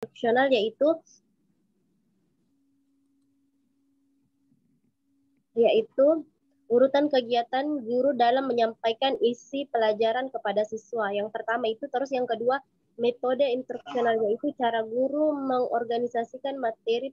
instruksional yaitu urutan kegiatan guru dalam menyampaikan isi pelajaran kepada siswa. Yang pertama itu, terus yang kedua metode instruksional, yaitu cara guru mengorganisasikan materi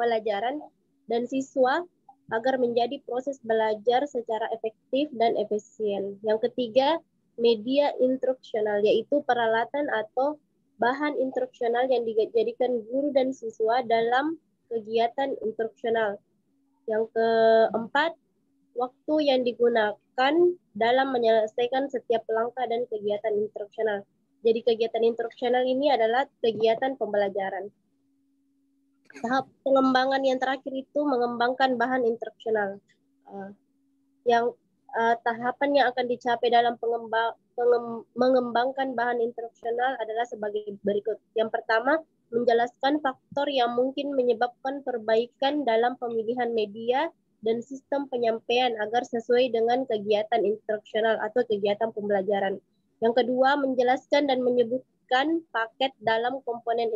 pelajaran dan siswa agar menjadi proses belajar secara efektif dan efisien. Yang ketiga, media instruksional, yaitu peralatan atau bahan instruksional yang dijadikan guru dan siswa dalam kegiatan instruksional. Yang keempat, waktu yang digunakan dalam menyelesaikan setiap langkah dan kegiatan instruksional. Jadi kegiatan instruksional ini adalah kegiatan pembelajaran. Tahap pengembangan yang terakhir itu mengembangkan bahan instruksional. Tahapan yang akan dicapai dalam mengembangkan bahan instruksional adalah sebagai berikut. Yang pertama, menjelaskan faktor yang mungkin menyebabkan perbaikan dalam pemilihan media dan sistem penyampaian agar sesuai dengan kegiatan instruksional atau kegiatan pembelajaran. Yang kedua, menjelaskan dan menyebutkan paket dalam komponen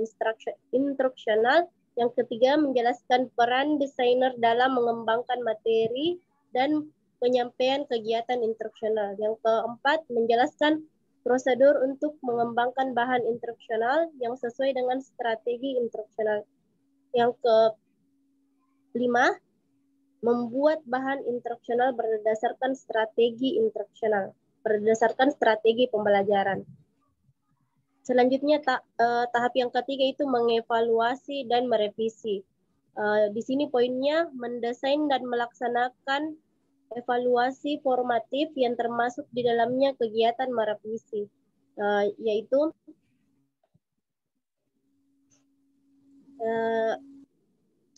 instruksional. Yang ketiga, menjelaskan peran desainer dalam mengembangkan materi dan penyampaian kegiatan instruksional. Yang keempat, menjelaskan prosedur untuk mengembangkan bahan instruksional yang sesuai dengan strategi instruksional. Yang kelima, membuat bahan instruksional berdasarkan strategi instruksional, berdasarkan strategi pembelajaran. Selanjutnya tahap yang ketiga itu mengevaluasi dan merevisi. Di sini poinnya mendesain dan melaksanakan evaluasi formatif yang termasuk di dalamnya kegiatan merevisi, yaitu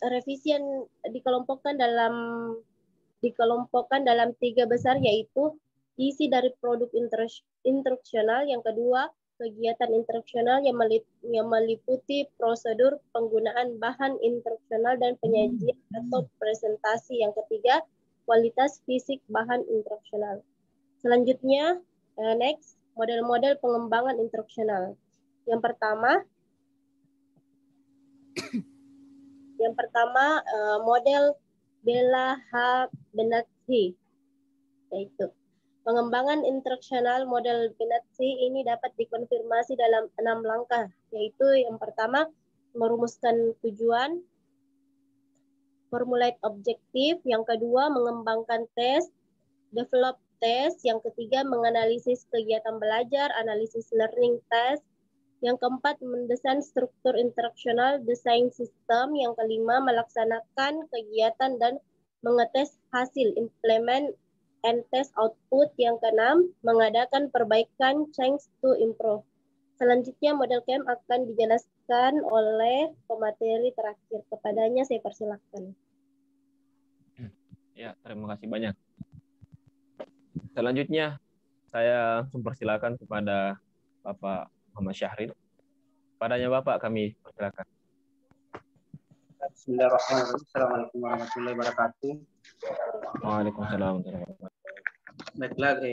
revisi yang dikelompokkan dalam tiga besar, yaitu isi dari produk instruksional. Yang kedua, kegiatan instruksional yang meliputi prosedur penggunaan bahan instruksional dan penyajian atau presentasi. Yang ketiga, kualitas fisik bahan instruksional. Selanjutnya, next, model-model pengembangan instruksional. Yang pertama, model Bella H. Benazzi, yaitu pengembangan instruksional model Benazzi ini dapat dikonfirmasi dalam 6 langkah, yaitu yang pertama, merumuskan tujuan, formulate objektif. Yang kedua, mengembangkan tes, develop tes. Yang ketiga, menganalisis kegiatan belajar, analisis learning test. Yang keempat, mendesain struktur instruksional, desain sistem. Yang kelima, melaksanakan kegiatan dan mengetes hasil, implement and test output. Yang keenam, mengadakan perbaikan, change to improve. Selanjutnya, model camp akan dijelaskan oleh pemateri terakhir. Kepadanya saya persilahkan. Ya, terima kasih banyak. Selanjutnya, saya mempersilakan kepada Bapak Muhammad Syahrin. Padanya Bapak kami persilakan. Bismillahirrahmanirrahim. Assalamualaikum warahmatullahi wabarakatuh. Waalaikumsalam warahmatullahi wabarakatuh. Baiklah,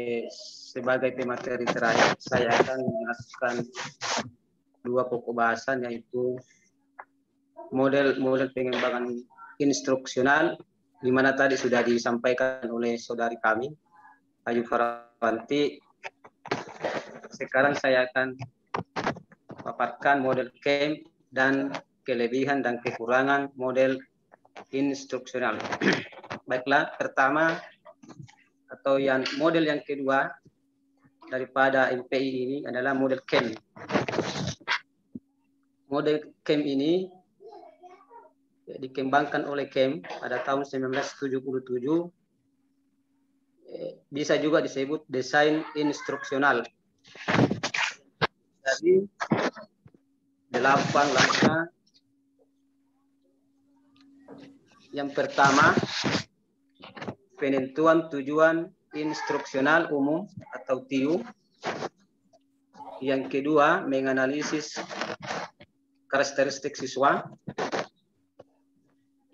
sebagai pemateri terakhir, saya akan menjelaskan dua pokok bahasan, yaitu model pengembangan instruksional, di mana tadi sudah disampaikan oleh saudari kami, Ayu Farawanti. Sekarang saya akan paparkan model camp dan kelebihan dan kekurangan model instruksional. Baiklah, pertama atau model yang kedua daripada MPI ini adalah model camp. Model camp ini dikembangkan oleh camp pada tahun 1977. Bisa juga disebut desain instruksional. Jadi 8 langkah. Yang pertama, penentuan tujuan instruksional umum atau TIU. Yang kedua, menganalisis karakteristik siswa.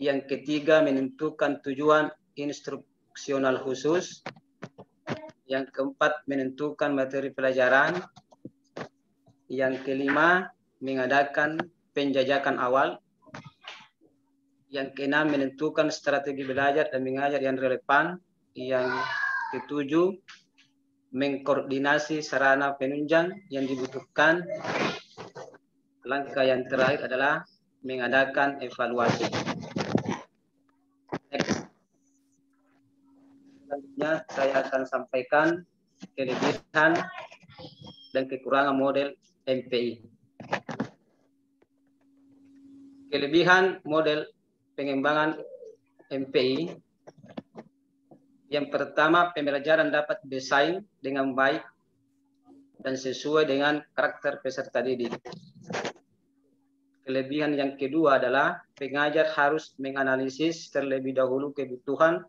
Yang ketiga, menentukan tujuan instruksional khusus. Yang keempat, menentukan materi pelajaran. Yang kelima, mengadakan penjajakan awal. Yang keenam, menentukan strategi belajar dan mengajar yang relevan. Yang ketujuh, mengkoordinasi sarana penunjang yang dibutuhkan. Langkah yang terakhir adalah mengadakan evaluasi. Selanjutnya saya akan sampaikan kelebihan dan kekurangan model MPI. Kelebihan model pengembangan MPI. Yang pertama, pembelajaran dapat desain dengan baik dan sesuai dengan karakter peserta didik. Kelebihan yang kedua adalah pengajar harus menganalisis terlebih dahulu kebutuhan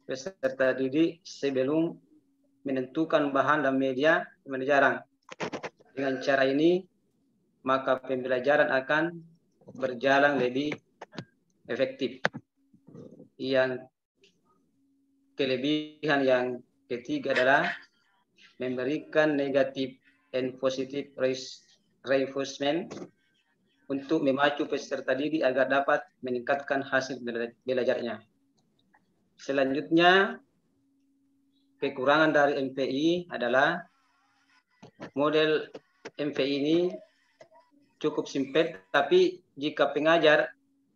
peserta didik sebelum menentukan bahan dan media pembelajaran. Dengan cara ini, maka pembelajaran akan berjalan lebih efektif. Yang kelebihan yang ketiga adalah memberikan negatif and positive reinforcement untuk memacu peserta didik agar dapat meningkatkan hasil belajarnya. Selanjutnya, kekurangan dari MPI adalah model MPI ini cukup sempit, tapi jika pengajar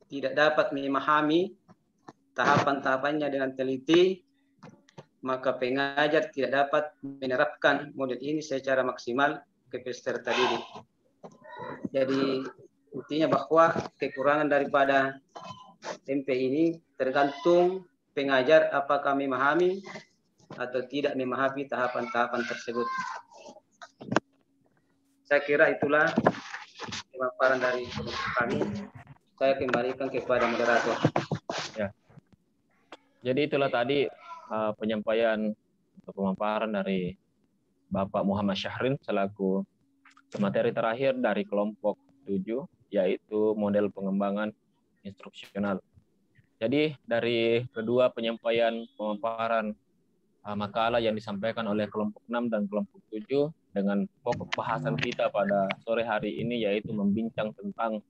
tidak dapat memahami tahapan-tahapannya dengan teliti, maka pengajar tidak dapat menerapkan model ini secara maksimal ke peserta didik. Jadi intinya bahwa kekurangan daripada MPI ini tergantung pengajar apakah memahami atau tidak memahami tahapan-tahapan tersebut. Saya kira itulah pemaparan dari kami. Saya kembalikan kepada moderator. Ya. Jadi itulah tadi penyampaian atau pemaparan dari Bapak Muhammad Syahrin selaku materi terakhir dari kelompok 7, yaitu model pengembangan instruksional. Jadi dari kedua penyampaian pemaparan makalah yang disampaikan oleh kelompok 6 dan kelompok 7 dengan pokok bahasan kita pada sore hari ini yaitu membincang tentang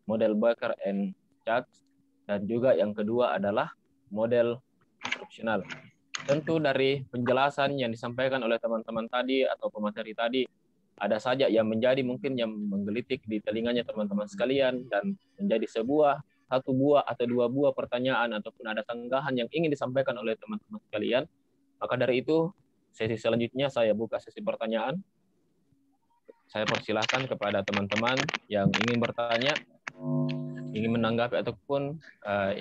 model Baker and Jacques, dan juga yang kedua adalah model instruksional. Tentu dari penjelasan yang disampaikan oleh teman-teman tadi atau pemateri tadi, ada saja yang menjadi mungkin yang menggelitik di telinganya teman-teman sekalian dan menjadi satu buah atau dua buah pertanyaan ataupun ada sanggahan yang ingin disampaikan oleh teman-teman sekalian. Maka dari itu, sesi selanjutnya saya buka sesi pertanyaan. Saya persilahkan kepada teman-teman yang ingin bertanya, ingin menanggapi ataupun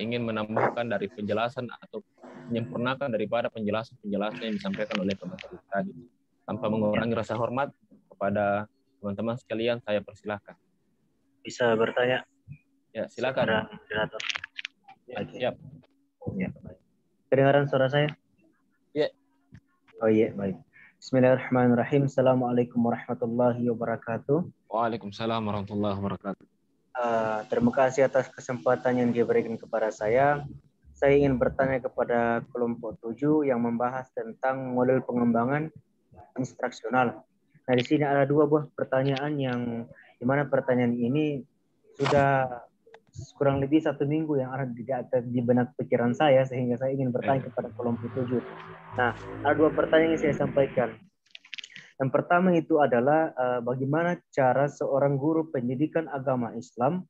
ingin menambahkan dari penjelasan atau menyempurnakan daripada penjelasan-penjelasan yang disampaikan oleh teman-teman tadi. Tanpa mengurangi rasa hormat kepada teman-teman sekalian, saya persilahkan. Bisa bertanya? Ya, silakan. Moderator. Ya, siap. Ya, baik. Kedengaran suara saya? Ya. Oh iya, baik. Bismillahirrahmanirrahim. Assalamualaikum warahmatullahi wabarakatuh. Waalaikumsalam warahmatullahi wabarakatuh. Terima kasih atas kesempatan yang diberikan kepada saya. Saya ingin bertanya kepada kelompok 7 yang membahas tentang model pengembangan instruksional. Nah, di sini ada dua buah pertanyaan yang dimana pertanyaan ini sudah kurang lebih 1 minggu yang ada di benak pikiran saya, sehingga saya ingin bertanya kepada kelompok 7. Nah, ada dua pertanyaan yang saya sampaikan. Yang pertama itu adalah bagaimana cara seorang guru pendidikan agama Islam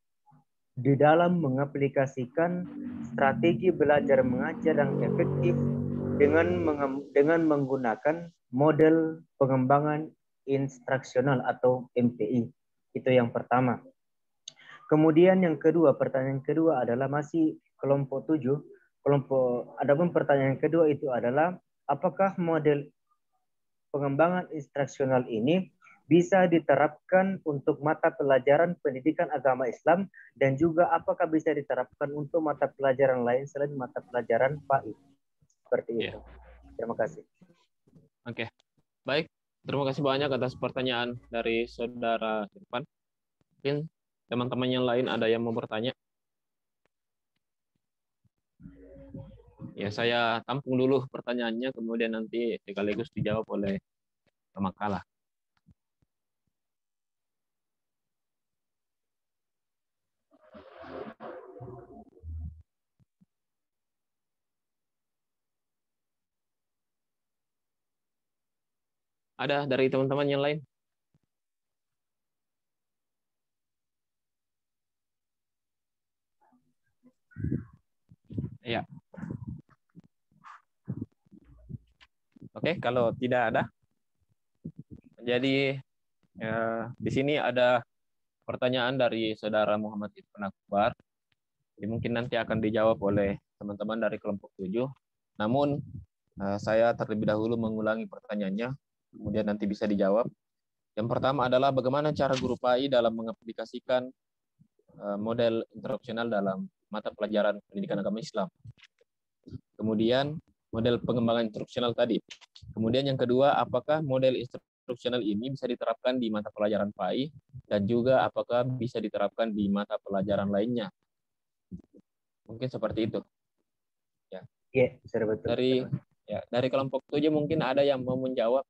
di dalam mengaplikasikan strategi belajar mengajar yang efektif dengan menggunakan model pengembangan instruksional atau MPI. Itu yang pertama. Kemudian yang kedua, pertanyaan kedua adalah masih kelompok 7. Adapun pertanyaan kedua itu adalah apakah model pengembangan instruksional ini bisa diterapkan untuk mata pelajaran pendidikan agama Islam dan juga apakah bisa diterapkan untuk mata pelajaran lain selain mata pelajaran PAI. Seperti itu. Terima kasih. Oke. Baik. Terima kasih banyak atas pertanyaan dari Saudara Irfan. Mungkin teman-teman yang lain ada yang mau bertanya? Ya, saya tampung dulu pertanyaannya, kemudian nanti sekaligus dijawab oleh pemakalah. Ada dari teman-teman yang lain? Iya. Oke, kalau tidak ada, jadi di sini ada pertanyaan dari saudara Muhammad Irfan Akbar. Jadi mungkin nanti akan dijawab oleh teman-teman dari kelompok 7. Namun saya terlebih dahulu mengulangi pertanyaannya, kemudian nanti bisa dijawab. Yang pertama adalah bagaimana cara guru PAI dalam mengaplikasikan model instruksional dalam mata pelajaran pendidikan agama Islam. Kemudian model pengembangan instruksional tadi. Kemudian yang kedua, apakah model instruksional ini bisa diterapkan di mata pelajaran PAI dan juga apakah bisa diterapkan di mata pelajaran lainnya? Mungkin seperti itu. Ya. Iya, betul. Dari kelompok 7 mungkin ada yang mau menjawab.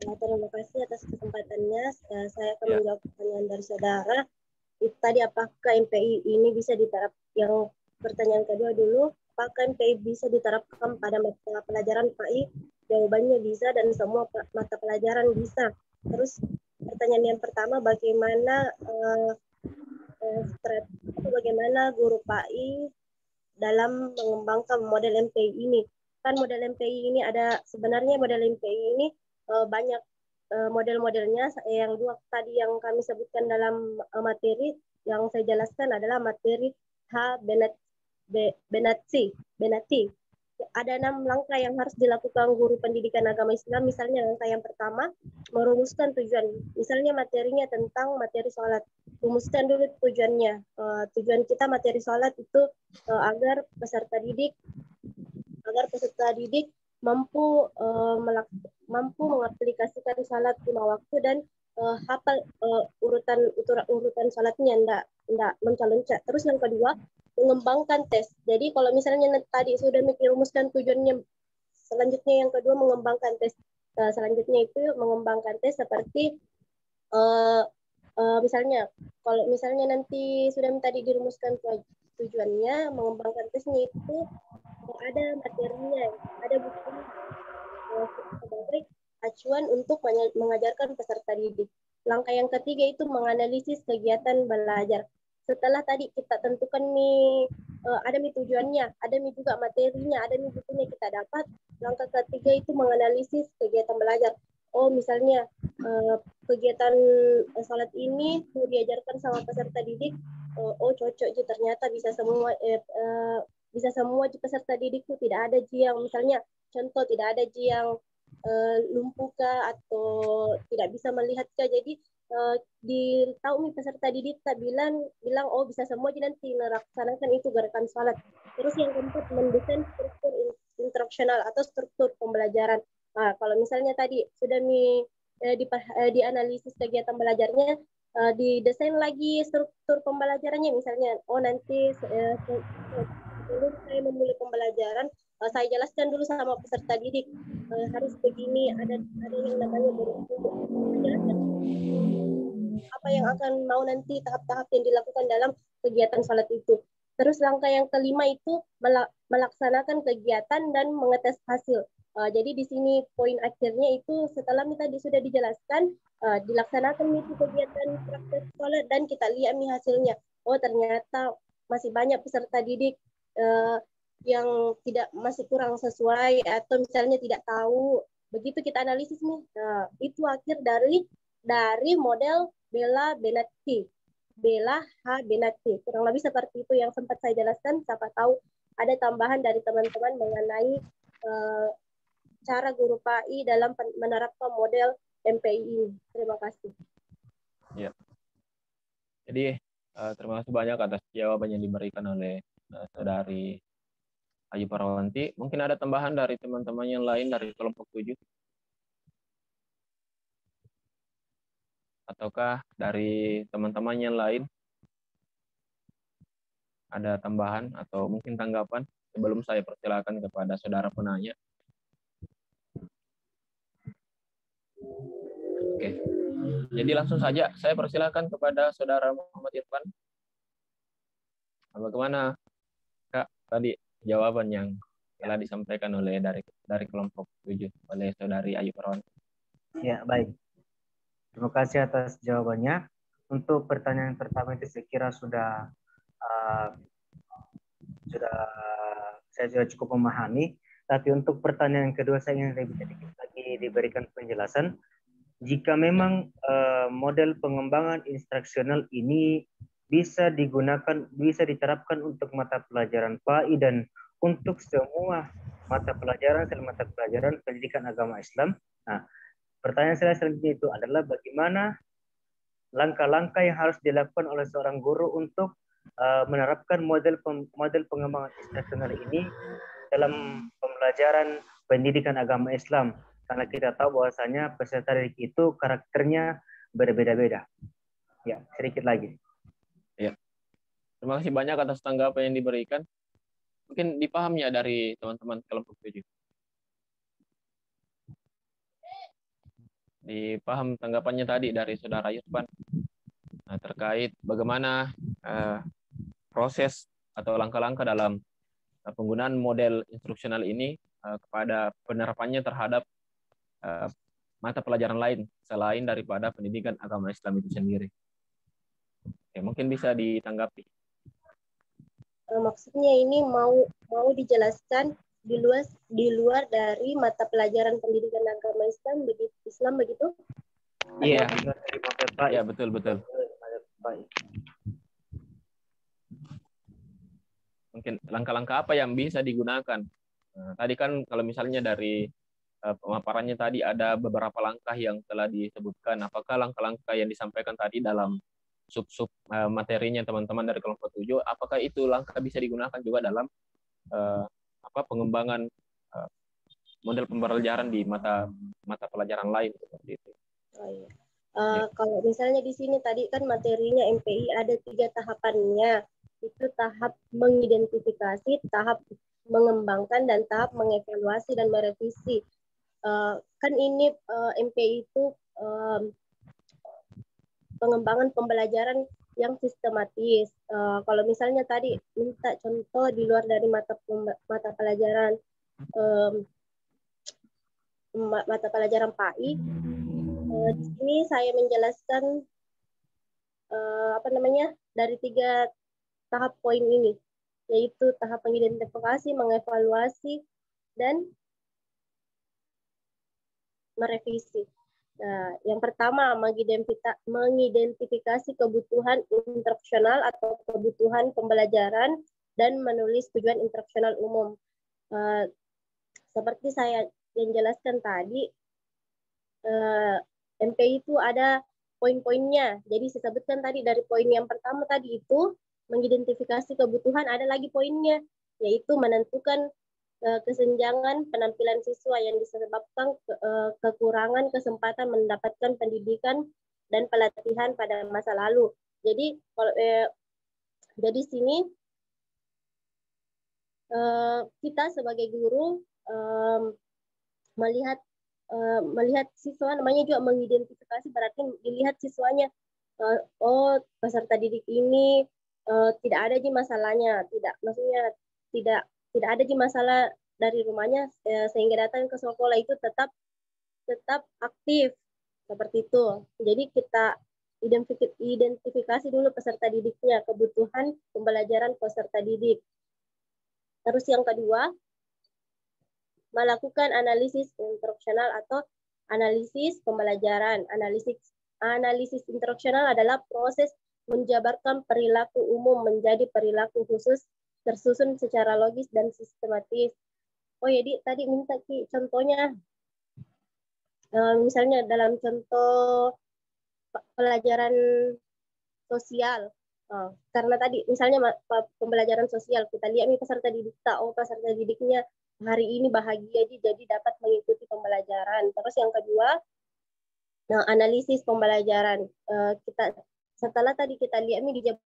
Terima kasih atas kesempatannya. Saya akan menjawab pertanyaan dari saudara. Itu tadi apakah MPI ini bisa diterapkan? Yang pertanyaan kedua dulu, apakah MPI bisa diterapkan pada mata pelajaran PAI? Jawabannya bisa dan semua mata pelajaran bisa. Terus pertanyaan yang pertama, bagaimana guru PAI dalam mengembangkan model MPI ini? Kan model MPI ini sebenarnya model MPI ini banyak model-modelnya. Yang dua tadi yang kami sebutkan dalam materi yang saya jelaskan adalah materi Benati. Ada 6 langkah yang harus dilakukan guru pendidikan agama Islam. Misalnya langkah yang pertama, merumuskan tujuan. Misalnya materinya tentang materi sholat. Rumuskan dulu tujuannya. Tujuan kita materi sholat itu agar peserta didik mampu mengaplikasikan salat 5 waktu dan hafal urutan salatnya, enggak loncat-loncat. Terus yang kedua, mengembangkan tes. Jadi kalau misalnya tadi sudah rumuskan tujuannya, selanjutnya yang kedua mengembangkan tes. Selanjutnya itu mengembangkan tes seperti misalnya kalau misalnya nanti sudah tadi dirumuskan tujuannya, mengembangkan tesnya itu ada materinya, ada bukunya sebagai acuan untuk mengajarkan peserta didik. Langkah yang ketiga itu menganalisis kegiatan belajar. Setelah tadi kita tentukan nih ada nih tujuannya, ada nih juga materinya, ada nih bukunya kita dapat. Langkah ketiga itu menganalisis kegiatan belajar. Oh misalnya kegiatan salat ini diajarkan sama peserta didik, oh cocok ternyata bisa semua peserta didik itu tidak ada yang misalnya contoh tidak ada yang lumpuh kah atau tidak bisa melihat kah. Jadi tahu nih peserta didik tak bilang oh bisa semua jadi nanti melaksanakan itu gerakan salat. Terus yang keempat, mendesain struktur instruksional atau struktur pembelajaran. Nah, kalau misalnya tadi sudah dianalisis kegiatan belajarnya, didesain lagi struktur pembelajarannya. Misalnya nanti sebelum saya memulai pembelajaran, saya jelaskan dulu sama peserta didik harus begini, ada yang namanya menjelaskan apa yang akan mau nanti tahap-tahap yang dilakukan dalam kegiatan salat itu. Terus langkah yang kelima itu melaksanakan kegiatan dan mengetes hasil. Jadi di sini poin akhirnya itu setelah tadi sudah dijelaskan, dilaksanakan itu kegiatan praktek salat dan kita lihat nih hasilnya. Oh ternyata masih banyak peserta didik yang masih kurang sesuai atau misalnya tidak tahu. Begitu kita analisis nih, itu akhir dari model Bella H. Benatti. Kurang lebih seperti itu yang sempat saya jelaskan. Siapa tahu ada tambahan dari teman-teman mengenai cara guru PAI dalam menerapkan model MPI ini. Terima kasih. Ya. Jadi terima kasih banyak atas jawaban yang diberikan oleh saudari Ayu Parawanti. Mungkin ada tambahan dari teman-teman yang lain dari kelompok 7? Ataukah dari teman-teman yang lain ada tambahan atau mungkin tanggapan sebelum saya persilakan kepada saudara penanya? Oke. Jadi langsung saja saya persilakan kepada saudara Muhammad Irfan. Bagaimana Kak tadi jawaban yang telah disampaikan oleh dari kelompok 7 oleh saudari Ayu Perawan. Ya, baik. Terima kasih atas jawabannya. Untuk pertanyaan pertama itu saya kira uh, sudah saya sudah cukup memahami. Tapi untuk pertanyaan kedua saya ingin lebih sedikit lagi diberikan penjelasan. Jika memang model pengembangan instruksional ini bisa digunakan, bisa diterapkan untuk mata pelajaran PAI dan untuk semua mata pelajaran selain mata pelajaran pendidikan agama Islam. Nah, pertanyaan saya selanjutnya itu adalah bagaimana langkah-langkah yang harus dilakukan oleh seorang guru untuk menerapkan model pengembangan instruksional ini dalam pembelajaran pendidikan agama Islam, karena kita tahu bahwasanya peserta didik itu karakternya berbeda-beda. Ya, sedikit lagi. Ya, terima kasih banyak atas tanggapan yang diberikan. Mungkin dipaham ya dari teman-teman kelompok 7. Dipaham tanggapannya tadi dari saudara Yusban terkait bagaimana proses atau langkah-langkah dalam penggunaan model instruksional ini kepada penerapannya terhadap mata pelajaran lain selain daripada pendidikan agama Islam itu sendiri. Oke, mungkin bisa ditanggapi. Maksudnya ini mau dijelaskan di luar dari mata pelajaran pendidikan agama Islam begitu? Iya. Iya, betul. Mungkin langkah-langkah apa yang bisa digunakan? Tadi kan kalau misalnya dari pemaparannya tadi ada beberapa langkah yang telah disebutkan. Apakah langkah-langkah yang disampaikan tadi dalam sub-sub materinya teman-teman dari kelompok 7, apakah itu langkah bisa digunakan juga dalam pengembangan model pembelajaran di mata pelajaran lain seperti itu? Oh, iya. Kalau misalnya di sini tadi kan materinya MPI ada 3 tahapannya. Itu tahap mengidentifikasi, tahap mengembangkan, dan tahap mengevaluasi dan merevisi. Kan ini MPI itu pengembangan pembelajaran yang sistematis. Kalau misalnya tadi minta contoh di luar dari mata pelajaran PAI, di sini saya menjelaskan dari 3 tahap poin ini, yaitu tahap mengidentifikasi, mengevaluasi, dan merevisi. Nah, yang pertama mengidentifikasi kebutuhan instruksional atau kebutuhan pembelajaran dan menulis tujuan instruksional umum. Seperti saya yang jelaskan tadi, MPI itu ada poin-poinnya. Jadi saya sebutkan tadi dari poin yang pertama tadi itu mengidentifikasi kebutuhan, ada lagi poinnya, yaitu menentukan kesenjangan penampilan siswa yang disebabkan kekurangan kesempatan mendapatkan pendidikan dan pelatihan pada masa lalu. Jadi kalau jadi sini kita sebagai guru melihat siswa, namanya juga mengidentifikasi, berarti dilihat siswanya, peserta didik ini tidak ada di masalahnya, maksudnya tidak ada di masalah dari rumahnya sehingga datang ke sekolah itu tetap aktif seperti itu. Jadi kita identifikasi dulu peserta didiknya, kebutuhan pembelajaran peserta didik. Terus yang kedua, melakukan analisis instruksional atau analisis pembelajaran. Analisis instruksional adalah proses menjabarkan perilaku umum menjadi perilaku khusus tersusun secara logis dan sistematis. Oh jadi tadi minta contohnya, misalnya dalam contoh pelajaran sosial. Karena tadi misalnya pembelajaran sosial, kita lihat nih peserta didiknya hari ini bahagia jadi dapat mengikuti pembelajaran. Terus yang kedua, analisis pembelajaran. Setelah tadi kita lihat nih dijabarkan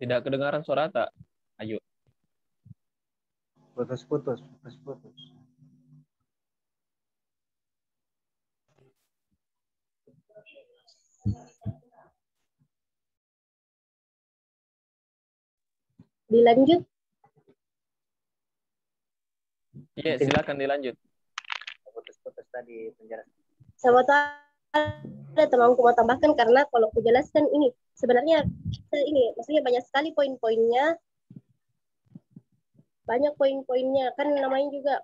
Tidak kedengaran suara tak? Ayo. Putus-putus. Dilanjut. Iya, silakan dilanjut. Putus-putus tadi penjelasan. Sama ada temanku mau tambahkan, karena kalau aku jelaskan ini sebenarnya ini maksudnya banyak sekali poin-poinnya, kan namanya juga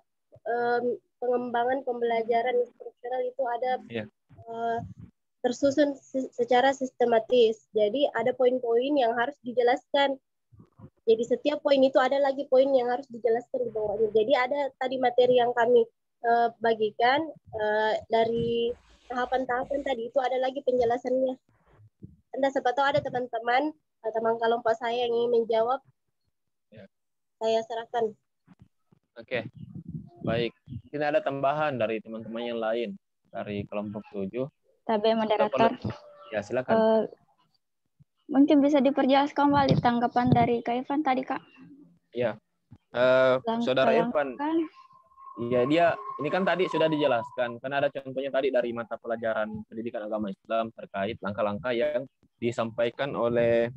pengembangan pembelajaran instruksional itu ada tersusun secara sistematis. Jadi ada poin-poin yang harus dijelaskan. Jadi setiap poin itu ada lagi poin yang harus dijelaskan di bawahnya. Jadi ada tadi materi yang kami bagikan dari tahapan-tahapan tadi itu ada lagi penjelasannya. Anda siapa tahu ada teman kelompok saya yang ingin menjawab, saya serahkan. Oke, baik. Mungkin ada tambahan dari teman-teman yang lain dari kelompok 7. Tapi moderator. Ya, silakan. Mungkin bisa diperjelaskan kembali tanggapan dari Kak Irfan tadi, Kak. Iya. Saudara Irfan. Iya, dia ini kan tadi sudah dijelaskan. Kan ada contohnya tadi dari mata pelajaran pendidikan agama Islam terkait langkah-langkah yang disampaikan oleh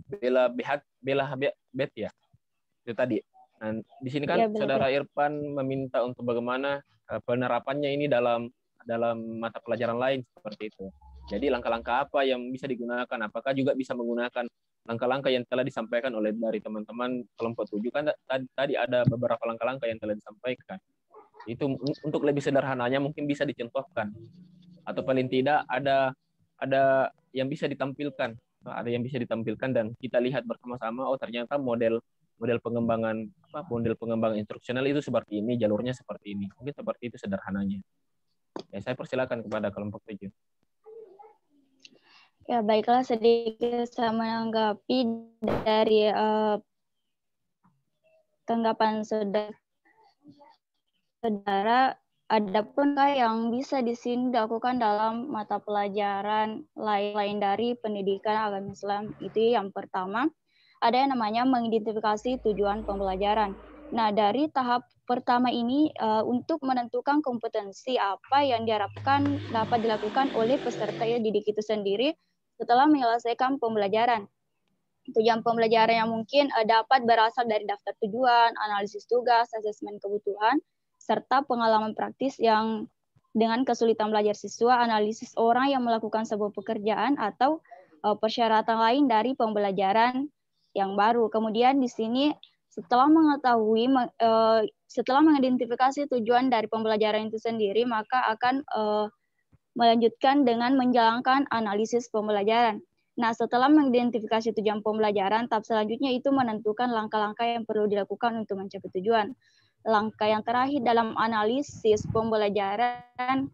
Bella Bet ya. Itu tadi. Nah, di sini kan Saudara Irfan meminta untuk bagaimana penerapannya ini dalam mata pelajaran lain seperti itu. Jadi langkah-langkah apa yang bisa digunakan? Apakah juga bisa menggunakan langkah-langkah yang telah disampaikan oleh dari teman-teman kelompok 7? Kan tadi ada beberapa langkah-langkah yang telah disampaikan. Itu untuk lebih sederhananya mungkin bisa dicontohkan. Atau paling tidak ada yang bisa ditampilkan. Ada yang bisa ditampilkan dan kita lihat bersama-sama, oh ternyata model pengembangan instruksional itu seperti ini, jalurnya seperti ini. Mungkin seperti itu sederhananya. Ya, saya persilakan kepada kelompok 7. Ya, baiklah, sedikit saya menanggapi dari tanggapan saudara. Adapun yang bisa di sini dilakukan dalam mata pelajaran lain dari pendidikan agama Islam, itu yang pertama, ada yang namanya mengidentifikasi tujuan pembelajaran. Nah, dari tahap pertama ini untuk menentukan kompetensi apa yang diharapkan dapat dilakukan oleh peserta didik itu sendiri setelah menyelesaikan pembelajaran. Tujuan pembelajaran yang mungkin dapat berasal dari daftar tujuan, analisis tugas, asesmen kebutuhan, serta pengalaman praktis yang dengan kesulitan belajar siswa, analisis orang yang melakukan sebuah pekerjaan, atau persyaratan lain dari pembelajaran yang baru. Kemudian di sini setelah mengidentifikasi tujuan dari pembelajaran itu sendiri, maka akan melanjutkan dengan menjalankan analisis pembelajaran. Nah, setelah mengidentifikasi tujuan pembelajaran, tahap selanjutnya itu menentukan langkah-langkah yang perlu dilakukan untuk mencapai tujuan. Langkah yang terakhir dalam analisis pembelajaran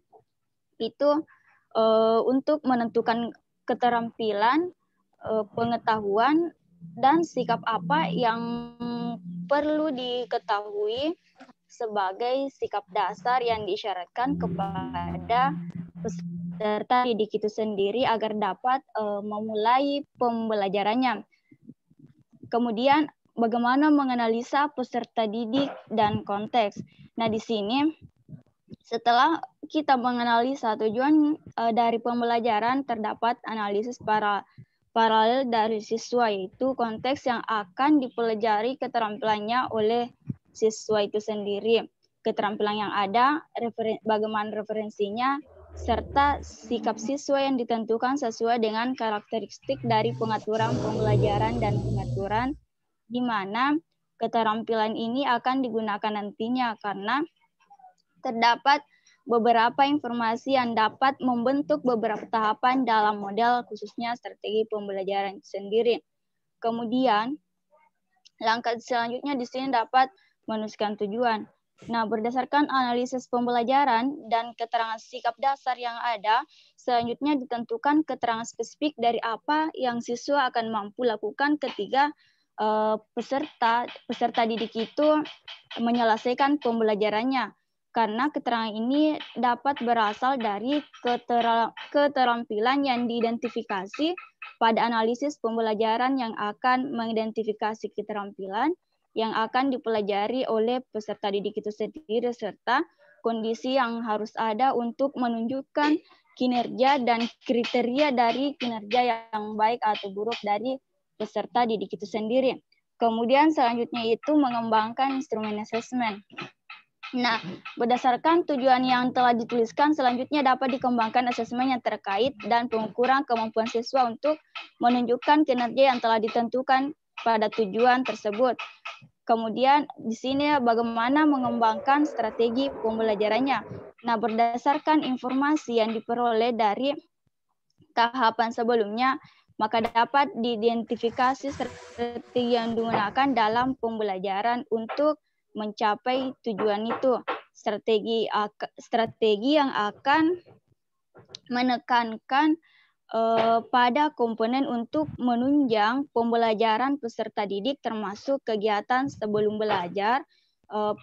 itu untuk menentukan keterampilan, pengetahuan, dan sikap apa yang perlu diketahui sebagai sikap dasar yang diisyaratkan kepada peserta didik itu sendiri agar dapat memulai pembelajarannya. Kemudian bagaimana menganalisa peserta didik dan konteks. Nah, di sini setelah kita menganalisa tujuan dari pembelajaran, terdapat analisis paralel dari siswa, yaitu konteks yang akan dipelajari keterampilannya oleh siswa itu sendiri. Keterampilan yang ada, bagaimana referensinya, serta sikap siswa yang ditentukan sesuai dengan karakteristik dari pengaturan pembelajaran dan pengaturan di mana keterampilan ini akan digunakan nantinya, karena terdapat beberapa informasi yang dapat membentuk beberapa tahapan dalam model, khususnya strategi pembelajaran sendiri. Kemudian, langkah selanjutnya di sini dapat menuliskan tujuan. Nah, berdasarkan analisis pembelajaran dan keterangan sikap dasar yang ada, selanjutnya ditentukan keterangan spesifik dari apa yang siswa akan mampu lakukan ketika peserta didik itu menyelesaikan pembelajarannya. Karena keterangan ini dapat berasal dari keterampilan yang diidentifikasi pada analisis pembelajaran yang akan mengidentifikasi keterampilan yang akan dipelajari oleh peserta didik itu sendiri serta kondisi yang harus ada untuk menunjukkan kinerja dan kriteria dari kinerja yang baik atau buruk dari peserta didik itu sendiri. Kemudian selanjutnya itu mengembangkan instrumen asesmen. Nah, berdasarkan tujuan yang telah dituliskan, selanjutnya dapat dikembangkan asesmen yang terkait dan pengukuran kemampuan siswa untuk menunjukkan kinerja yang telah ditentukan pada tujuan tersebut. Kemudian di sini bagaimana mengembangkan strategi pembelajarannya. Nah, berdasarkan informasi yang diperoleh dari tahapan sebelumnya, maka dapat diidentifikasi strategi yang digunakan dalam pembelajaran untuk mencapai tujuan itu. Strategi yang akan menekankan pada komponen untuk menunjang pembelajaran peserta didik termasuk kegiatan sebelum belajar,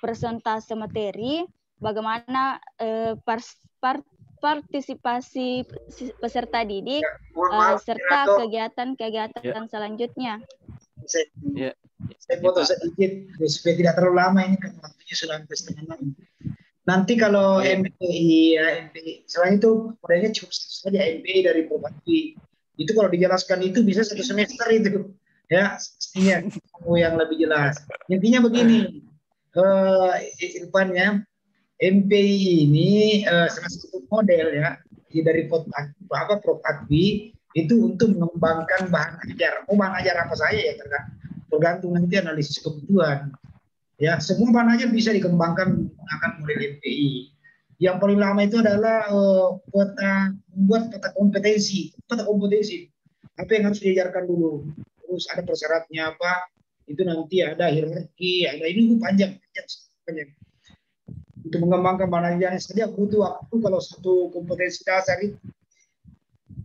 presentase materi, bagaimana partisipasi peserta didik, serta kegiatan-kegiatan selanjutnya. Saya foto sedikit supaya tidak terlalu lama ini kan waktunya sudah hampir setengah 6. Nanti kalau MPI, ya, MPI, selain itu modelnya cukup saja MPI dari Prof. Itu kalau dijelaskan itu bisa 1 semester itu, ya, pastinya yang lebih jelas. Intinya begini, Irfan ya, MPI ini salah satu model ya dari Prof. Akbi itu untuk mengembangkan bahan ajar. Bahan ajar apa saja ya tergantung nanti analisis kebutuhan. Ya, semua bahan ajar bisa dikembangkan menggunakan model MPI. Yang paling lama itu adalah membuat peta kompetensi. Apa yang harus diajarkan dulu. Terus ada persyaratnya apa? Itu nanti ada hierarki, ada ini panjang. Untuk mengembangkan bahan ajar saja butuh waktu kalau satu kompetensi dasar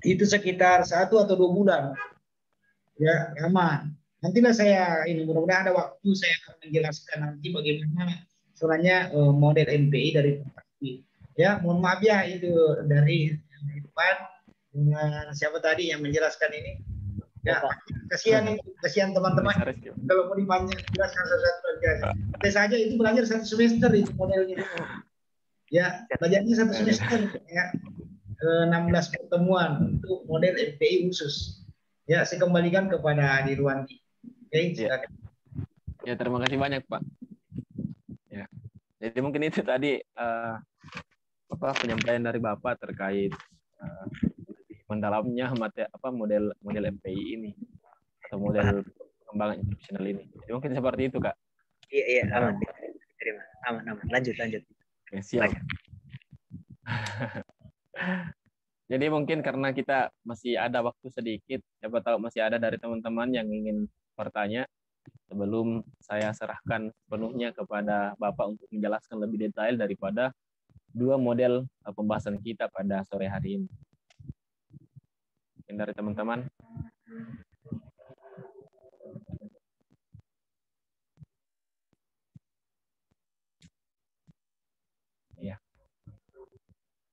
itu sekitar 1 atau 2 bulan. Ya, aman. Nantilah saya ini mudah-mudahan ada waktu saya akan menjelaskan nanti bagaimana sebenarnya model MPI dari Prof. Ya, mohon maaf ya itu dari depan dengan siapa tadi yang menjelaskan ini. Ya, kasihan teman-teman kalau mau dipanjang jelaskan satu-satu aja. Saya saja itu belajar 1 semester itu modelnya. Ya, belajarnya 1 semester ya. 16 pertemuan untuk model MPI khusus. Ya, saya kembalikan kepada Dirwandi. Ya, terima kasih banyak Pak. Ya, jadi mungkin itu tadi penyampaian dari Bapak terkait mendalamnya model MPI ini atau model pengembangan institusional ini. Jadi mungkin seperti itu Kak. Iya aman. Terima. Aman. Lanjut. Oke, siap. Jadi mungkin karena kita masih ada waktu sedikit, siapa tahu masih ada dari teman-teman yang ingin bertanya sebelum saya serahkan penuhnya kepada Bapak untuk menjelaskan lebih detail daripada 2 model pembahasan kita pada sore hari ini. Mungkin dari teman-teman. Ya.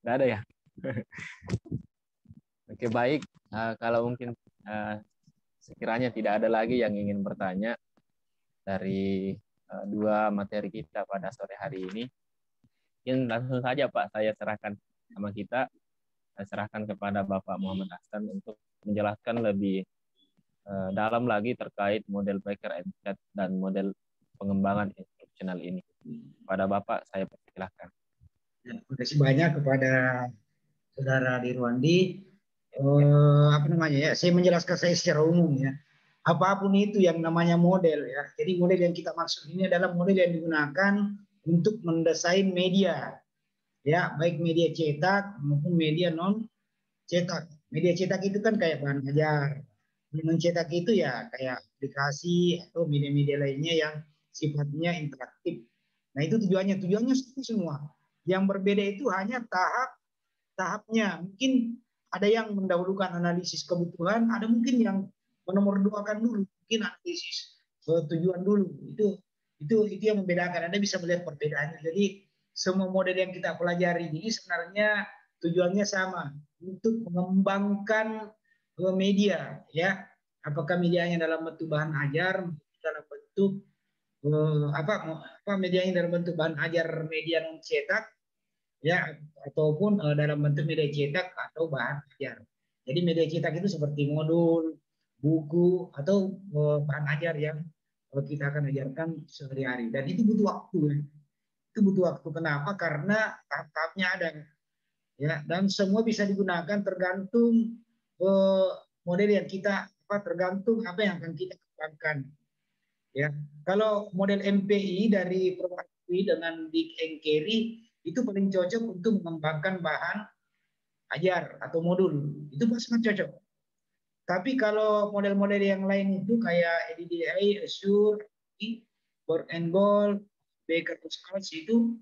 Nggak ada ya? Oke, baik. Kalau mungkin sekiranya tidak ada lagi yang ingin bertanya dari 2 materi kita pada sore hari ini, mungkin langsung saja Pak saya serahkan saya serahkan kepada Bapak Muhammad Hasan untuk menjelaskan lebih dalam lagi terkait model Becker and Chat dan model pengembangan instruksional ini. Pada Bapak saya persilahkan. Terima kasih banyak kepada Saudara Dirwandi. Saya menjelaskan saya secara umum ya. Apapun itu yang namanya model ya. Jadi model yang kita maksud ini adalah model yang digunakan untuk mendesain media. Ya, baik media cetak maupun media non cetak. Media cetak itu kan kayak bahan ajar. Non cetak itu ya kayak aplikasi atau media-media lainnya yang sifatnya interaktif. Nah, itu tujuannya semua. Yang berbeda itu hanya tahapnya. Mungkin ada yang mendahulukan analisis kebutuhan, ada mungkin yang menomorduakan dulu, mungkin analisis tujuan dulu. Itu yang membedakan. Anda bisa melihat perbedaannya. Jadi semua model yang kita pelajari ini sebenarnya tujuannya sama, untuk mengembangkan media, ya. Apakah medianya dalam bentuk bahan ajar, dalam bentuk medianya dalam bentuk bahan ajar media non cetak, ya, ataupun dalam bentuk media cetak atau bahan ajar. Jadi media cetak itu seperti modul, buku, atau bahan ajar yang kita akan ajarkan sehari-hari. Dan itu butuh waktu. Ya. Itu butuh waktu. Kenapa? Karena tahap-tahapnya ada. Ya, dan semua bisa digunakan tergantung model yang kita tergantung apa yang akan kita kembangkan. Ya, kalau model MPI dari Promakui dengan Dick and Carey itu paling cocok untuk mengembangkan bahan ajar atau modul, itu sangat cocok. Tapi kalau model-model yang lain itu kayak EDDI, Azure, Board and Goal, Baker Scouts itu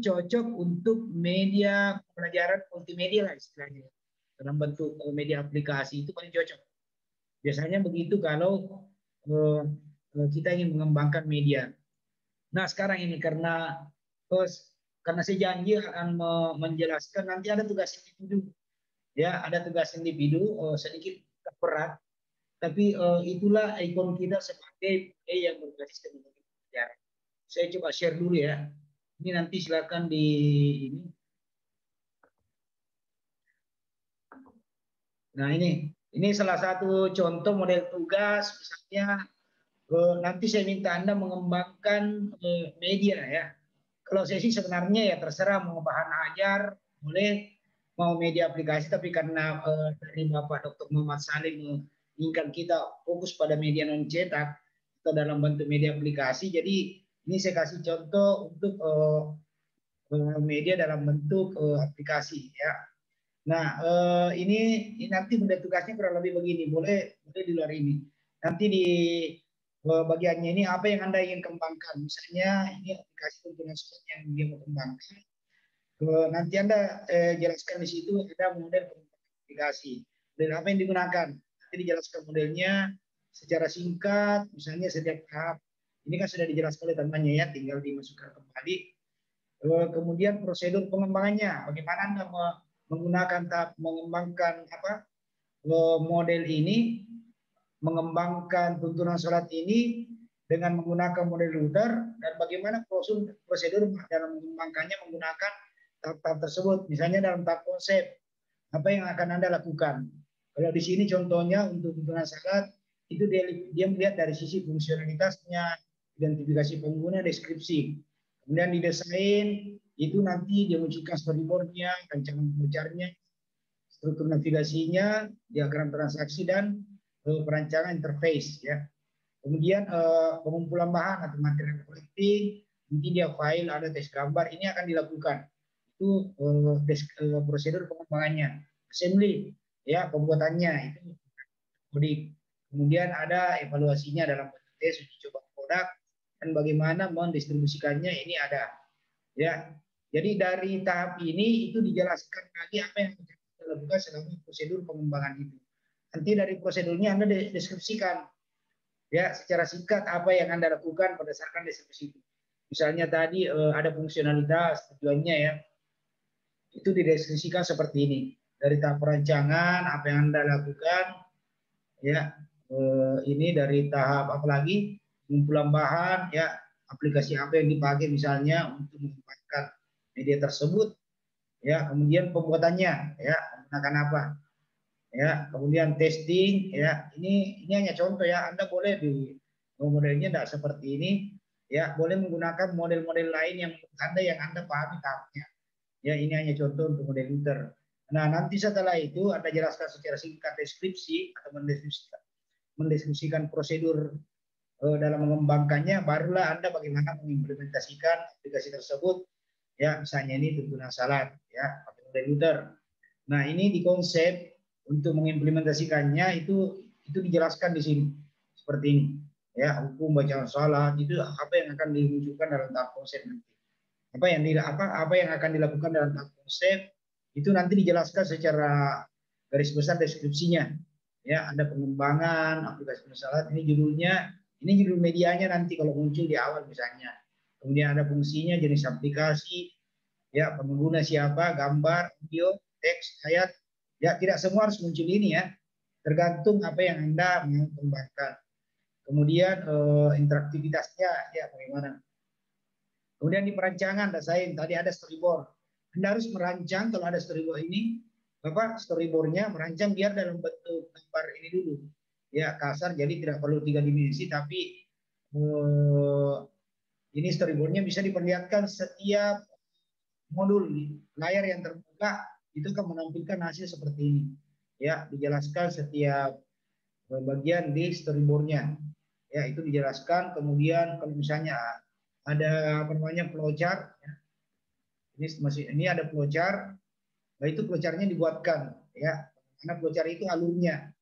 cocok untuk media pembelajaran multimedia lah istilahnya, dalam bentuk media aplikasi itu paling cocok. Biasanya begitu kalau kita ingin mengembangkan media. Nah sekarang ini karena saya janji akan menjelaskan, nanti ada tugas individu, ya ada tugas individu sedikit berat, tapi itulah ikon kita sebagai yang berbasis teknologi pembelajaran. Saya coba share dulu ya. Ini nanti silakan di ini. Nah ini salah satu contoh model tugas, misalnya nanti saya minta Anda mengembangkan media ya. Kalau saya sih sebenarnya ya terserah mau bahan ajar, boleh, mau media aplikasi, tapi karena dari Bapak Dr. Muhammad Salim menginginkan kita fokus pada media non cetak atau dalam bentuk media aplikasi, jadi ini saya kasih contoh untuk media dalam bentuk aplikasi ya. Nah ini nanti model tugasnya kurang lebih begini, boleh di luar ini. Nanti di bagiannya ini apa yang Anda ingin kembangkan, misalnya ini aplikasi tuntunan yang dia mau kembangkan. Nanti Anda jelaskan di situ ada model aplikasi, model apa yang digunakan. Nanti dijelaskan modelnya secara singkat, misalnya setiap tahap. Ini kan sudah dijelaskan oleh temannya ya, tinggal dimasukkan kembali. Kemudian prosedur pengembangannya, bagaimana Anda menggunakan tahap mengembangkan model ini, mengembangkan tuntunan sholat ini dengan menggunakan model router, dan bagaimana prosedur dalam mengembangkannya menggunakan tahap-tahap tersebut. Misalnya dalam tahap konsep, apa yang akan Anda lakukan. Kalau di sini contohnya untuk tuntunan sholat, itu dia melihat dari sisi fungsionalitasnya, identifikasi pengguna, deskripsi. Kemudian di desain, itu nanti dia munculkan storyboardnya, rancangan pengejarnya, struktur navigasinya, diagram transaksi, dan perancangan interface ya. Kemudian pengumpulan bahan atau material collecting, nanti dia file, ada tes gambar, ini akan dilakukan. Itu prosedur pengembangannya. Assembly ya, pembuatannya itu kodik. Kemudian ada evaluasinya dalam tes uji coba produk, dan bagaimana mendistribusikannya, ini ada ya. Jadi dari tahap ini itu dijelaskan lagi apa yang kita lakukan selama prosedur pengembangan itu. Nanti dari prosedurnya Anda deskripsikan ya secara singkat apa yang Anda lakukan berdasarkan deskripsi itu. Misalnya tadi ada fungsionalitas, tujuannya ya, itu dideskripsikan seperti ini. Dari tahap perancangan apa yang Anda lakukan ya, ini dari tahap apalagi pengumpulan bahan ya, aplikasi apa yang dipakai misalnya untuk mengembangkan media tersebut ya, kemudian pembuatannya ya, menggunakan apa ya, kemudian testing ya. Ini hanya contoh ya, Anda boleh di modelnya tidak seperti ini ya, boleh menggunakan model-model lain yang Anda pahami tahapnya ya. Ini hanya contoh untuk model router. Nah nanti setelah itu Anda jelaskan secara singkat deskripsi atau mendeskripsikan prosedur dalam mengembangkannya, barulah Anda bagaimana mengimplementasikan aplikasi tersebut ya, misalnya ini tuntunan salat ya pakai model router. Nah ini di konsep untuk mengimplementasikannya itu dijelaskan di sini seperti ini ya, hukum bacaan salat itu apa yang akan dimunculkan dalam tahap konsep nanti, apa yang akan dilakukan dalam tahap konsep itu nanti dijelaskan secara garis besar deskripsinya ya. Ada pengembangan aplikasi salat, ini judulnya, ini judul medianya nanti kalau muncul di awal misalnya. Kemudian ada fungsinya, jenis aplikasi ya, pengguna siapa, gambar, video, teks, ayat, Ya, tidak semua harus muncul ini ya. Tergantung apa yang Anda mau kembangkan. Kemudian interaktivitasnya ya bagaimana. Kemudian di perancangan, tadi ada storyboard. Anda harus merancang kalau ada storyboard ini, storyboardnya merancang biar dalam bentuk gambar ini dulu. Ya, kasar, jadi tidak perlu 3 dimensi, tapi ini storyboardnya bisa diperlihatkan setiap modul layar yang terbuka itu akan menampilkan hasil seperti ini. Ya, dijelaskan setiap bagian di storyboardnya. Ya, itu dijelaskan. Kemudian kalau misalnya ada flowchart, ya. Ini ada flowchart. Nah, itu flowchartnya dibuatkan, ya. Karena flowchart itu alurnya,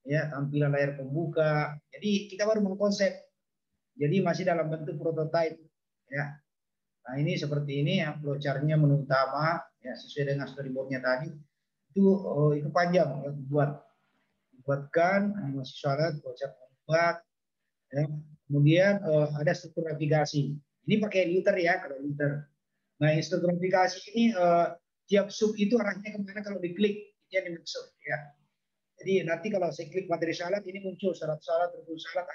ya, tampilan layar pembuka. Jadi kita baru mengkonsep. Jadi masih dalam bentuk prototype, ya. Nah, ini seperti ini ya, flowchartnya menu utama, ya, sesuai dengan storyboardnya tadi. Itu panjang ya, dibuatkan animasi syarat, flowchart membuat, ya. Kemudian ada struktur navigasi. Ini pakai Luther ya, kalau Luther. Nah, struktur navigasi ini tiap sub itu arahnya kemana kalau diklik, dia dimaksud ya. Jadi nanti kalau saya klik materi syarat ini muncul syarat-syarat, rukun syarat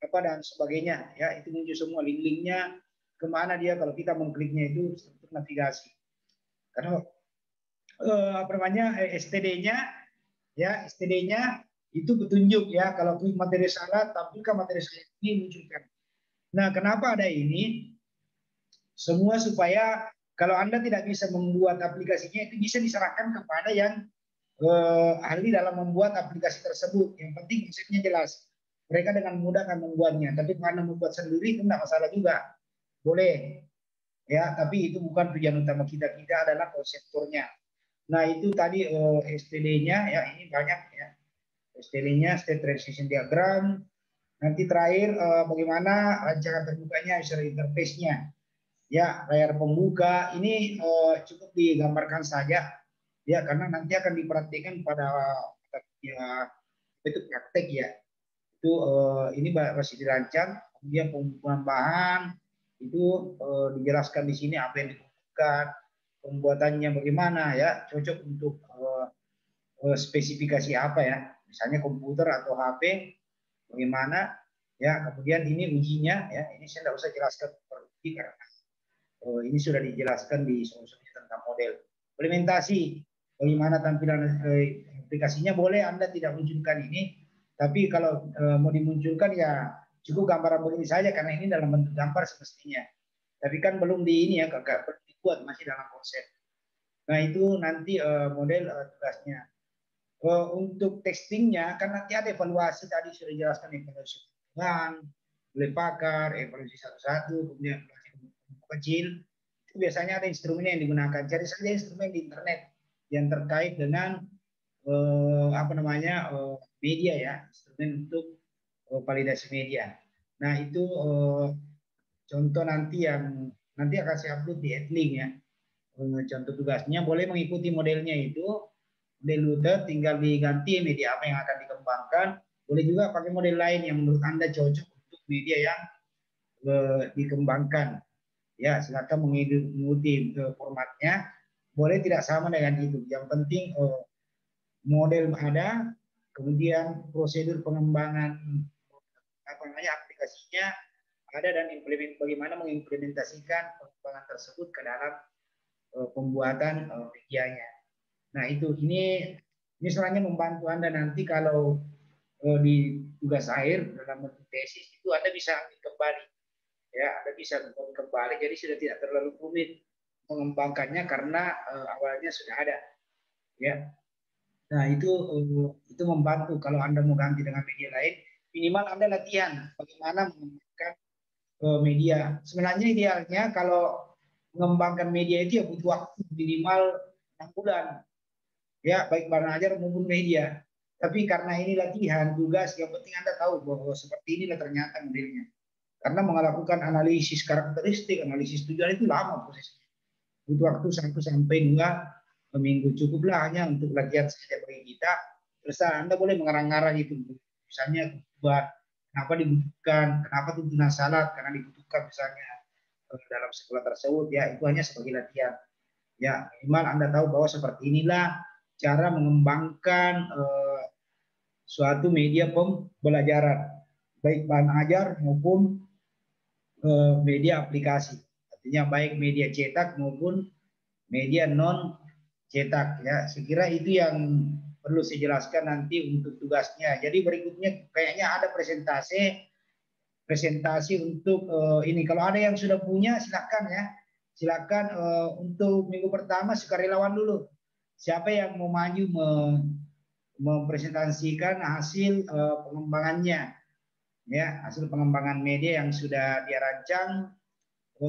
apa dan sebagainya ya, itu muncul semua link-linknya kemana dia kalau kita mengkliknya, itu struktur navigasi. Karena STD-nya ya, STD-nya itu petunjuk ya, kalau klik materi syarat tampilkan materi syarat ini munculkan. Nah, kenapa ada ini? Semua supaya kalau Anda tidak bisa membuat aplikasinya, itu bisa diserahkan kepada yang ahli dalam membuat aplikasi tersebut. Yang penting konsepnya jelas. Mereka dengan mudah akan membuatnya. Tapi kalau Anda membuat sendiri itu tidak masalah juga. Boleh. Ya, tapi itu bukan tujuan utama kita. Kita adalah konseptornya. Nah, itu tadi STD-nya ya, ini banyak ya. STD-nya, State Transition Diagram. Nanti terakhir bagaimana rancangan terbukanya user interface-nya. Ya, layar pembuka ini cukup digambarkan saja ya, karena nanti akan diperhatikan pada ya, itu praktek ya. Itu ini masih dirancang. Kemudian penambahan itu dijelaskan di sini apa yang dibutuhkan, pembuatannya bagaimana ya, cocok untuk spesifikasi apa ya, misalnya komputer atau HP bagaimana ya. Kemudian ini ujinya ya, ini saya tidak usah jelaskan uji karena ini sudah dijelaskan di solusinya tentang model. Implementasi, bagaimana tampilan aplikasinya, boleh Anda tidak munculkan ini, tapi kalau mau dimunculkan ya cukup gambaran begini saja karena ini dalam bentuk gambar semestinya. Tapi kan belum di ini ya, kakak, belum dibuat, masih dalam konsep. Nah, itu nanti model tugasnya. Untuk testingnya kan nanti ada evaluasi, tadi sudah dijelaskan evaluasi oleh pakar, evaluasi satu-satu, kemudian kecil, itu biasanya ada instrumen yang digunakan. Cari saja instrumen di internet yang terkait dengan media ya, instrumen untuk validasi media. Nah, itu contoh nanti yang nanti akan saya upload di Edlink ya. Contoh tugasnya boleh mengikuti modelnya itu, model Luther, tinggal diganti media apa yang akan dikembangkan. Boleh juga pakai model lain yang menurut Anda cocok untuk media yang dikembangkan. Ya, silakan mengikuti formatnya. Boleh tidak sama dengan itu. Yang penting model ada, kemudian prosedur pengembangan aplikasinya ada, dan bagaimana mengimplementasikan pengembangan tersebut ke dalam pembuatan medianya. Nah, ini sebenarnya membantu Anda nanti kalau di tugas akhir dalam bentuk tesis itu Anda bisa kembali. Ya, Anda bisa kembali, jadi sudah tidak terlalu rumit mengembangkannya karena awalnya sudah ada. Ya, nah itu membantu kalau Anda mau ganti dengan media lain, minimal Anda latihan bagaimana mengembangkan media. Sebenarnya idealnya kalau mengembangkan media itu ya butuh waktu minimal 6 bulan. Ya, baik barang ajar maupun media. Tapi karena ini latihan, tugas, yang penting Anda tahu bahwa seperti inilah ternyata modelnya. Karena melakukan analisis karakteristik, analisis tujuan itu lama prosesnya. Butuh waktu 1 sampai 2 minggu. Cukuplah hanya untuk latihan saja bagi kita. Terus Anda boleh mengarang-arang itu. Misalnya buat kenapa dibutuhkan, kenapa tuntunan syarat, karena dibutuhkan misalnya dalam sekolah tersebut ya, itu hanya sebagai latihan. Ya, minimal Anda tahu bahwa seperti inilah cara mengembangkan suatu media pembelajaran, baik bahan ajar maupun media aplikasi. Artinya baik media cetak maupun media non cetak ya. Saya kira itu yang perlu saya jelaskan nanti untuk tugasnya. Jadi berikutnya kayaknya ada presentasi untuk ini. Kalau ada yang sudah punya silakan ya. Silakan untuk minggu pertama sukarelawan dulu. Siapa yang mau maju mempresentasikan hasil pengembangannya ya, hasil pengembangan media yang sudah dia rancang,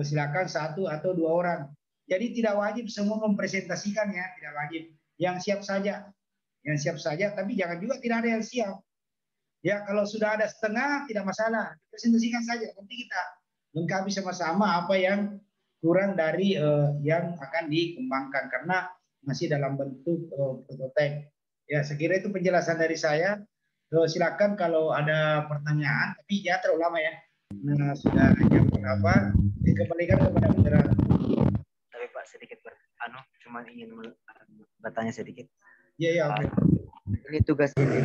silakan 1 atau 2 orang. Jadi tidak wajib semua mempresentasikan ya, tidak wajib. Yang siap saja, tapi jangan juga tidak ada yang siap. Ya, kalau sudah ada setengah tidak masalah, presentasikan saja. Nanti kita lengkapi sama-sama apa yang kurang dari yang akan dikembangkan karena masih dalam bentuk prototipe. Ya, sekira itu penjelasan dari saya. Silakan kalau ada pertanyaan, tapi jangan terlalu lama ya. Nah, sudah jam berapa? Dikembalikan kepada moderator. Tapi Pak sedikit cuma ingin bertanya sedikit. Iya, oke. Ini tugas ini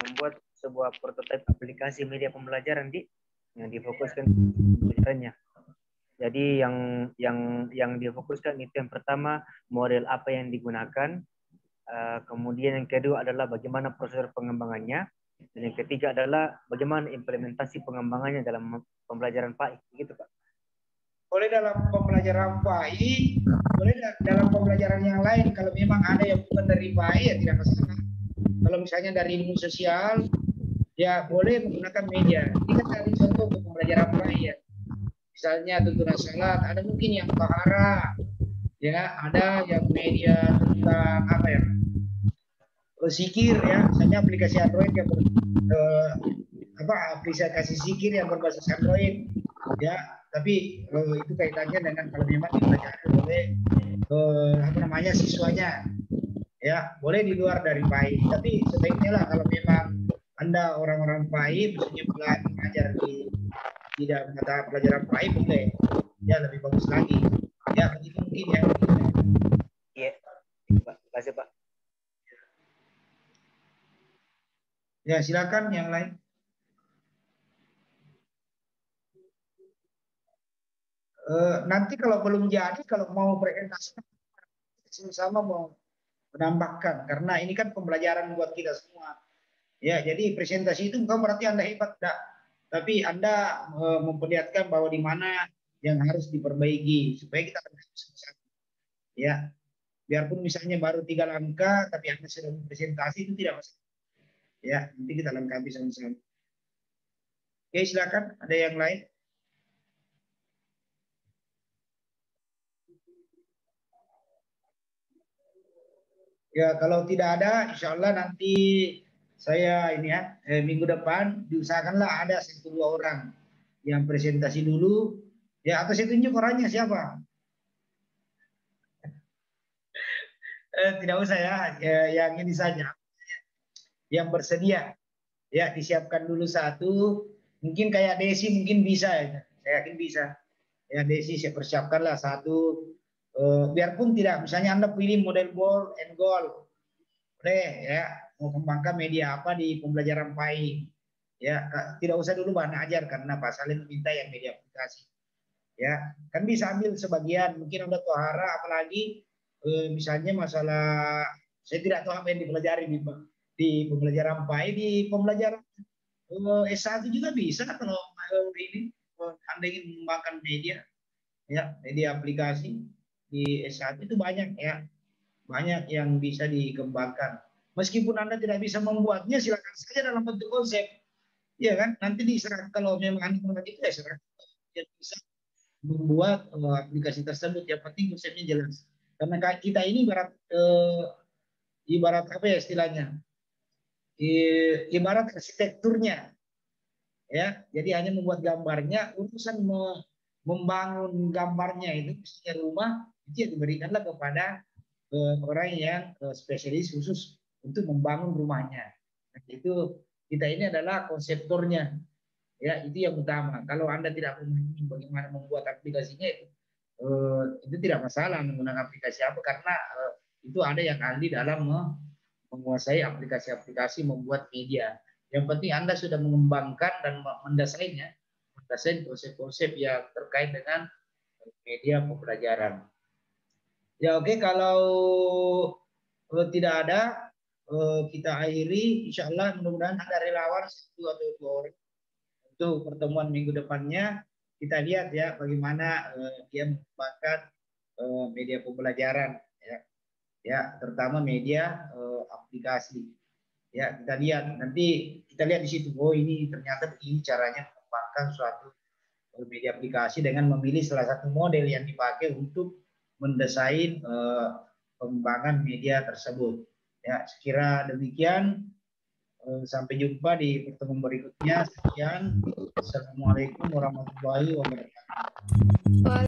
membuat sebuah prototipe aplikasi media pembelajaran yang difokuskan pembelajarannya. Jadi yang difokuskan itu yang pertama model apa yang digunakan, kemudian yang kedua adalah bagaimana proses pengembangannya, dan yang ketiga adalah bagaimana implementasi pengembangannya dalam pembelajaran PAI, gitu Pak. Boleh dalam pembelajaran PAI, boleh dalam pembelajaran yang lain. Kalau memang ada yang bukan dari PAI ya tidak masalah. Kalau misalnya dari ilmu sosial, ya boleh menggunakan media. Ini kan dari contoh untuk pembelajaran PAI ya. Misalnya tuntunan salat, ada mungkin yang bahara, ya ada yang media tentang apa ya, zikir ya, misalnya aplikasi Android yang aplikasi zikir yang berbasis Android, ya. Tapi itu kaitannya dengan kalau memang dipelajari oleh siswanya, ya boleh di luar dari PAI. Tapi sebaiknya lah kalau memang Anda orang-orang PAI, misalnya belajar di tidak mata pelajaran PAI boleh, ya lebih bagus lagi. Ya begitu mungkin ya. Iya, Pak. Terima kasih Pak. Ya silakan yang lain. Nanti kalau belum jadi, kalau mau presentasi sama-sama mau menambahkan, karena ini kan pembelajaran buat kita semua. Ya, jadi presentasi itu bukan berarti Anda hebat, enggak. Tapi Anda memperlihatkan bahwa di mana yang harus diperbaiki supaya kita sama-sama. Ya, biarpun misalnya baru 3 langkah, tapi Anda sudah presentasi itu tidak masalah. Ya, nanti kita lengkapi sama-sama. Oke, silakan. Ada yang lain? Ya, kalau tidak ada, insya Allah nanti saya ini ya, minggu depan diusahakanlah ada 1-2 orang yang presentasi dulu. Ya, atau saya tunjuk orangnya siapa? Tidak usah ya, yang ini saja. Yang bersedia. Ya, disiapkan dulu 1. Mungkin kayak Desi mungkin bisa ya. Saya yakin bisa. Ya, Desi saya persiapkanlah 1. Biarpun tidak, misalnya Anda pilih model ball and goal. Boleh ya, mau kembangkan media apa di pembelajaran PAI. Ya, tidak usah dulu bahan ajar karena Pak Salim minta yang media aplikasi. Ya, kan bisa ambil sebagian, mungkin Anda tohara apalagi misalnya masalah saya tidak tahu apa yang dipelajari di pembelajaran PAI, di pembelajaran S1 juga bisa kalau ini Anda ingin mengembangkan media, ya media aplikasi di S1 itu banyak ya, banyak yang bisa dikembangkan. Meskipun Anda tidak bisa membuatnya, silakan saja dalam bentuk konsep, ya kan? Nanti diserahkan kalau memang Anda membuat itu ya serahkan yang bisa membuat aplikasi tersebut. Yang penting konsepnya jelas. Karena kita ini ibarat apa ya istilahnya? Ibarat arsitekturnya, ya. Jadi hanya membuat gambarnya, urusan membangun gambarnya itu misalnya rumah itu ya diberikanlah kepada orang yang spesialis khusus untuk membangun rumahnya. Nah, itu kita ini adalah konseptornya, ya itu yang utama. Kalau Anda tidak memahami bagaimana membuat aplikasinya itu tidak masalah menggunakan aplikasi apa karena itu ada yang ahli dalam menguasai aplikasi-aplikasi membuat media. Yang penting Anda sudah mengembangkan dan mendasainya, mendasai konsep-konsep yang terkait dengan media pembelajaran. Ya oke, kalau tidak ada, kita akhiri. Insya Allah mudah-mudahan ada relawan 1 atau 2 orang untuk pertemuan minggu depannya. Kita lihat ya bagaimana dia mengembangkan media pembelajaran, ya terutama media aplikasi. Ya kita lihat nanti, kita lihat di situ, oh ini ternyata begini caranya mengembangkan suatu media aplikasi dengan memilih salah satu model yang dipakai untuk mendesain pengembangan media tersebut. Ya, sekira demikian. Sampai jumpa di pertemuan berikutnya. Sekian. Assalamualaikum warahmatullahi wabarakatuh.